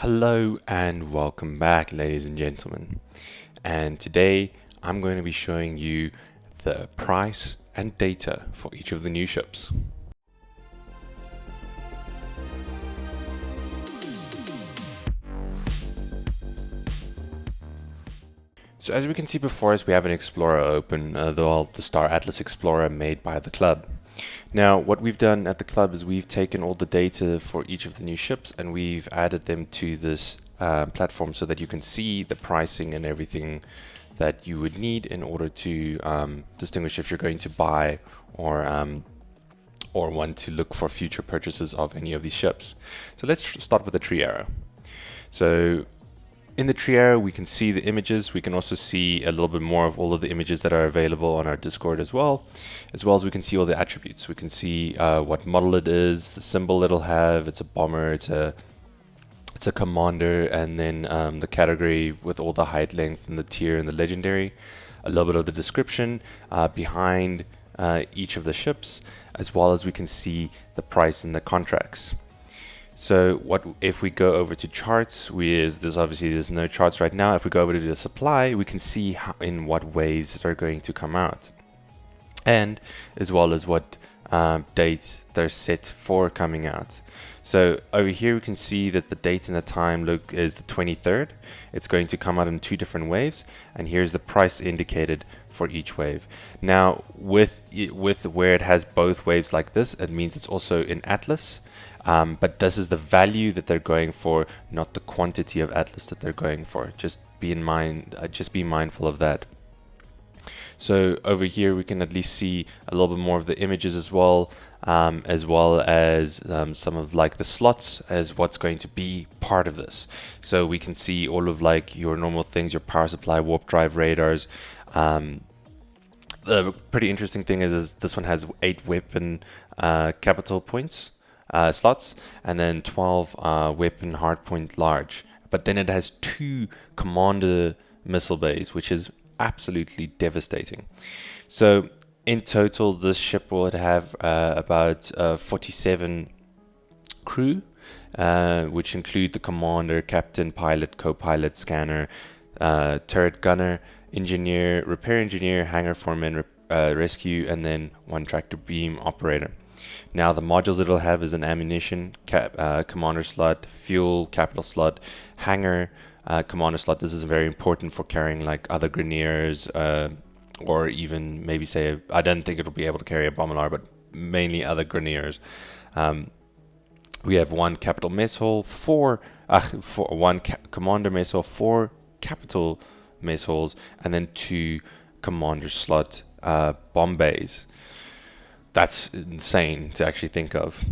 Hello and welcome back, ladies and gentlemen. And today I'm going to be showing you the price and data for each of the new ships. So as we can see before us, we have an Explorer open, the Star Atlas Explorer made by the club. Now, what we've done at the club is we've taken all the data for each of the new ships and we've added them to this platform so that you can see the pricing and everything that you would need in order to distinguish if you're going to buy or want to look for future purchases of any of these ships. So let's start with the Treearrow. So in the Treearrow, we can see the images. We can also see a little bit more of all of the images that are available on our Discord as well as we can see all the attributes. We can see what model it is, the symbol it'll have. It's a bomber, it's a commander, and then the category with all the height, length, and the tier and the legendary. A little bit of the description behind each of the ships, as well as we can see the price and the contracts. So what if we go over to charts? There's no charts right now. If we go over to the supply, we can see in what waves they're going to come out, and as well as what date they're set for coming out. So over here we can see that the date and the time is the 23rd. It's going to come out in 2 different waves, and here's the price indicated for each wave. Now with where it has both waves like this, it means it's also in Atlas. But this is the value that they're going for, not the quantity of Atlas that they're going for. Just be mindful of that. So over here we can at least see a little bit more of the images as well as some of like the slots as what's going to be part of this. So we can see all of like your normal things, your power supply, warp drive, radars. The pretty interesting thing is this one has 8 weapon capital points. Slots, and then 12 weapon hardpoint large, but then it has 2 commander missile bays, which is absolutely devastating. So in total this ship will have about 47 crew, which include the commander, captain, pilot, co-pilot, scanner, turret gunner, engineer, repair engineer, hangar foreman, rescue, and then 1 tractor beam operator. Now the modules it'll have is an ammunition commander slot, fuel capital slot, hangar commander slot. This is very important for carrying like other Grineers, or even maybe say, I don't think it'll be able to carry a Bombarella, but mainly other Grineers. We have 1 capital mess hall, 1 commander mess hall, 4 capital mess halls, and then 2 commander slot bomb bays. That's insane to actually think of.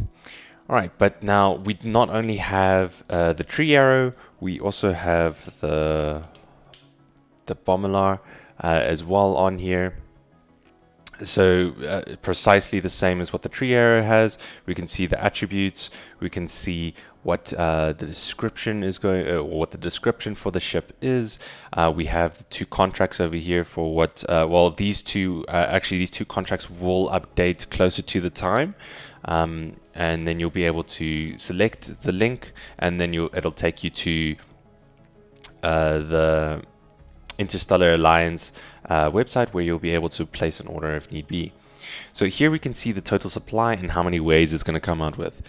Alright, but now we not only have the Treearrow, we also have the Bombarella as well on here. So precisely the same as what the Treearrow has. We can see the attributes, we can see what the description is going, or what the description for the ship is. We have 2 contracts over here for what, these two contracts will update closer to the time. And then you'll be able to select the link, and then it'll take you to the Interstellar Alliance website, where you'll be able to place an order if need be. So here we can see the total supply and how many waves it's going to come out with.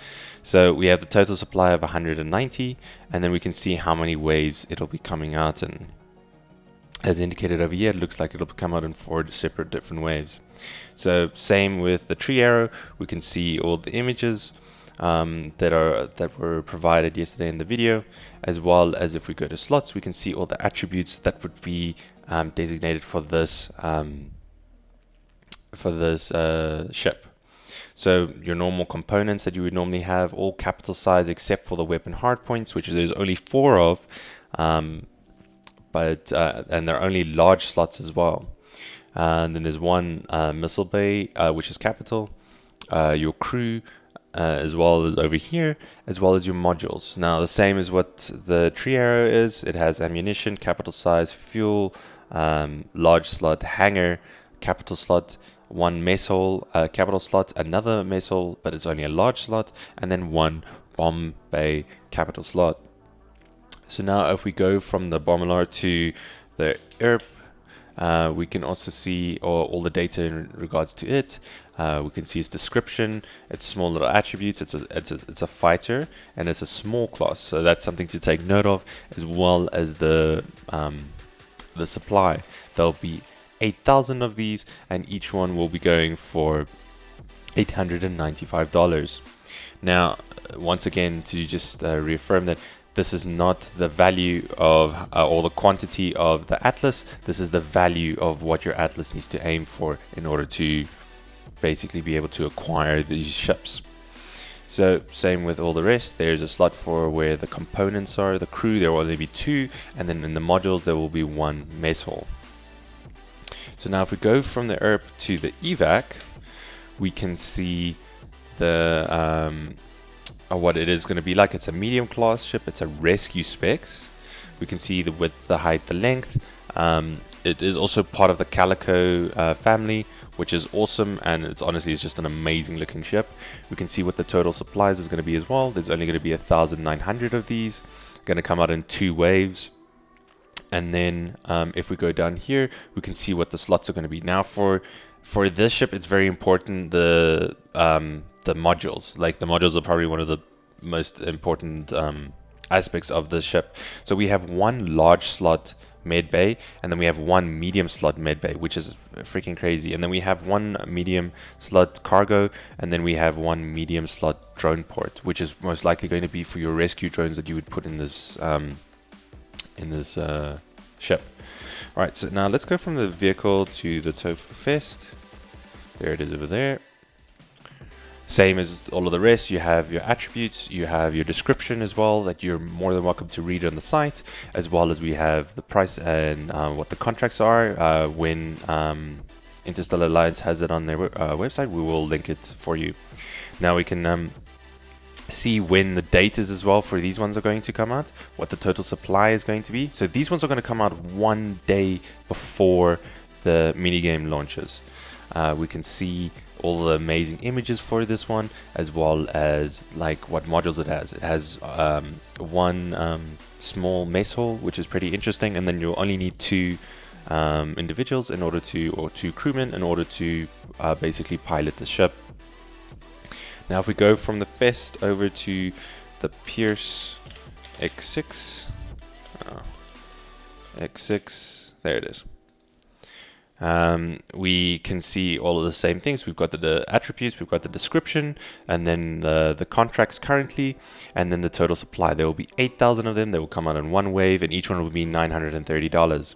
So we have the total supply of 190, and then we can see how many waves it'll be coming out in. As indicated over here, it looks like it'll come out in 4 separate different waves. So same with the Treearrow, we can see all the images that were provided yesterday in the video, as well as if we go to slots, we can see all the attributes that would be designated for this ship. So your normal components that you would normally have, all capital size except for the weapon hardpoints, which there's only 4 of, and they're only large slots as well. And then there's 1 missile bay, which is capital, your crew, as well as over here, as well as your modules. Now the same as what the Treearrow is. It has ammunition, capital size, fuel, large slot, hangar, capital slot, 1 mess hall, capital slot, another mess hall, but it's only a large slot, and then 1 bomb bay capital slot. So now if we go from the Bombarella to the Earp, we can also see all the data in regards to it. We can see its description, its small little attributes. It's a fighter, and it's a small class, so that's something to take note of, as well as the supply. There'll be 8,000 of these, and each one will be going for $895. Now, once again, to just reaffirm that this is not the value of or the quantity of the Atlas. This is the value of what your Atlas needs to aim for in order to basically be able to acquire these ships. So same with all the rest. There's a slot for where the components are. The crew, there will only be 2, and then in the modules there will be 1 mess hall. So now if we go from the Earp to the Evac, we can see the what it is going to be like. It's a medium class ship. It's a rescue specs. We can see the width, the height, the length. It is also part of the Calico family, which is awesome, and it's just an amazing looking ship. We can see what the total supplies is going to be as well. There's only going to be 1,900 of these, going to come out in 2 waves. And then if we go down here, we can see what the slots are going to be. Now for this ship, it's very important the modules. Like, the modules are probably one of the most important aspects of the ship. So we have 1 large slot med bay, and then we have 1 medium slot med bay, which is freaking crazy. And then we have 1 medium slot cargo, and then we have 1 medium slot drone port, which is most likely going to be for your rescue drones that you would put in this ship. Right, so now let's go from the vehicle to the Tufa Feist. There it is over there. Same as all of the rest, you have your attributes, you have your description as well, that you're more than welcome to read on the site, as well as we have the price and what the contracts are. When Interstellar Alliance has it on their website, we will link it for you. Now we can see when the date is as well for these ones are going to come out, what the total supply is going to be. So these ones are going to come out 1 day before the minigame launches. We can see all the amazing images for this one, as well as like what modules it has. It has 1 small mess hall, which is pretty interesting, and then you'll only need 2 individuals in order to, or 2 crewmen in order to basically pilot the ship. Now if we go from the Feist over to the Pearce X6, X6, there it is. We can see all of the same things. We've got the attributes, we've got the description, and then the contracts currently, and then the total supply. There will be 8,000 of them. They will come out in 1 wave, and each one will be $930.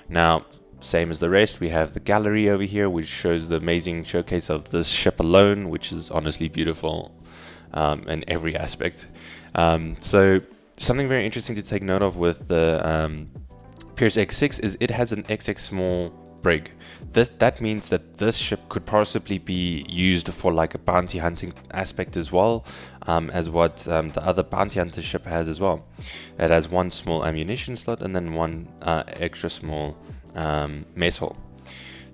Now, same as the rest, we have the gallery over here, which shows the amazing showcase of this ship alone, which is honestly beautiful in every aspect. So something very interesting to take note of with the Pearce X6 is it has an XX small brig. That means that this ship could possibly be used for like a bounty hunting aspect as well, as what the other bounty hunter ship has as well. It has 1 small ammunition slot and then 1 extra small mess hall.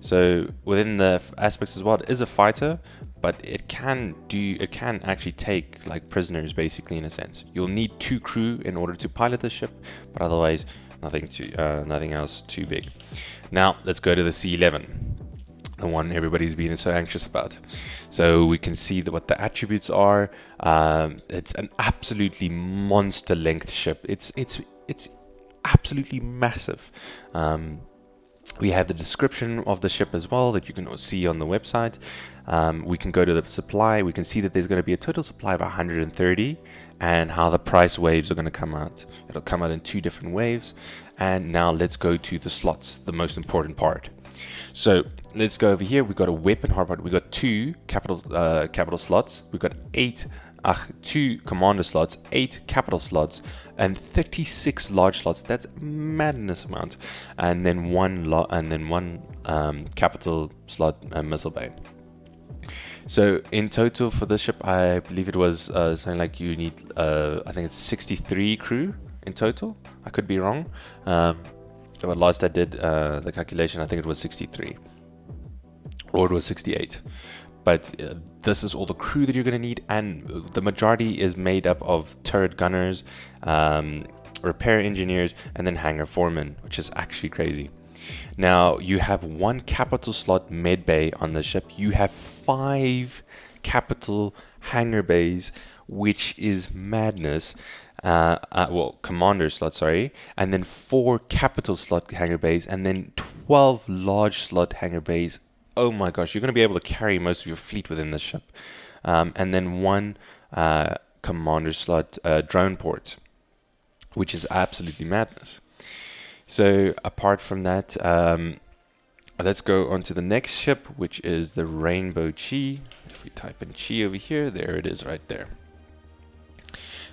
So within the aspects as well, it is a fighter, but it can actually take like prisoners basically, in a sense. You'll need 2 crew in order to pilot the ship, but otherwise nothing else too big. Now let's go to the C11, the one everybody's been so anxious about. So we can see what the attributes are. It's an absolutely monster length ship. It's absolutely massive. We have the description of the ship as well that you can see on the website. We can go to the supply. We can see that there's going to be a total supply of 130, and how the price waves are going to come out. It'll come out in 2 different waves. And now let's go to the slots, the most important part. So let's go over here. We've got a weapon hardpoint. We've got 2 capital slots. We've got 2 commander slots, 8 capital slots, and 36 large slots. That's madness amount. And then one capital slot missile bay. So in total for this ship, I believe it was something like you need, I think it's 63 crew in total. I could be wrong. But last I did the calculation, I think it was 63, or it was 68. But this is all the crew that you're going to need, and the majority is made up of turret gunners, repair engineers, and then hangar foremen, which is actually crazy. Now, you have 1 capital slot med bay on the ship. You have 5 capital hangar bays, which is madness. Well, commander slot, sorry, and then 4 capital slot hangar bays, and then 12 large slot hangar bays. Oh my gosh, you're going to be able to carry most of your fleet within the ship. And then 1 commander slot drone port, which is absolutely madness. So apart from that, let's go on to the next ship, which is the Rainbow Chi. If we type in Chi over here, there it is right there.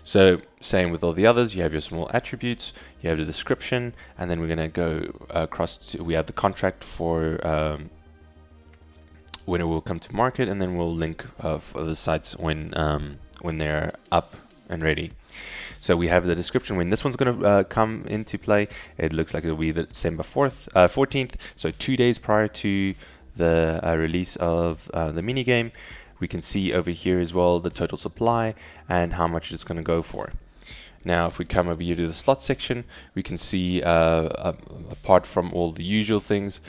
So same with all the others, you have your small attributes, you have the description, and then we're going to go across to, we have the contract for when it will come to market, and then we'll link for the sites when they're up and ready. So we have the description when this one's going to come into play. It looks like it'll be the December 14th, so 2 days prior to the release of the minigame. We can see over here as well the total supply and how much it's going to go for. Now if we come over here to the slot section, we can see apart from all the usual things,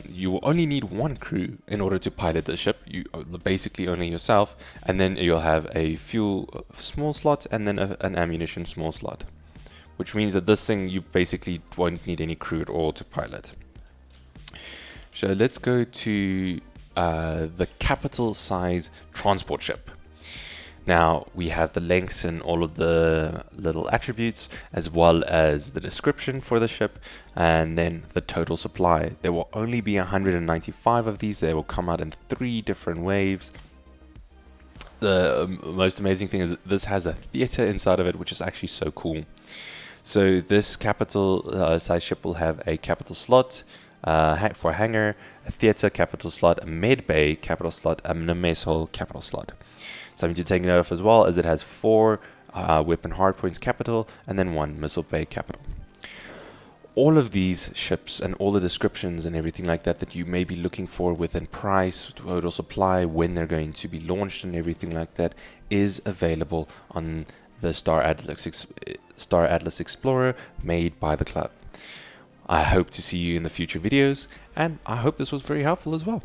you will only need 1 crew in order to pilot the ship. You basically only yourself, and then you'll have a fuel small slot and then an ammunition small slot, which means that this thing you basically won't need any crew at all to pilot. So let's go to the capital size transport ship. Now we have the lengths and all of the little attributes, as well as the description for the ship, and then the total supply. There will only be 195 of these. They will come out in 3 different waves. The most amazing thing is this has a theater inside of it, which is actually so cool. So this capital size ship will have a capital slot for hangar, a theater capital slot, a med bay capital slot, and a mess hall capital slot. Something to take note of as well is it has 4 weapon hardpoints capital and then 1 missile bay capital. All of these ships and all the descriptions and everything like that that you may be looking for within price, total supply, when they're going to be launched and everything like that is available on the Star Atlas Explorer made by the club. I hope to see you in the future videos, and I hope this was very helpful as well.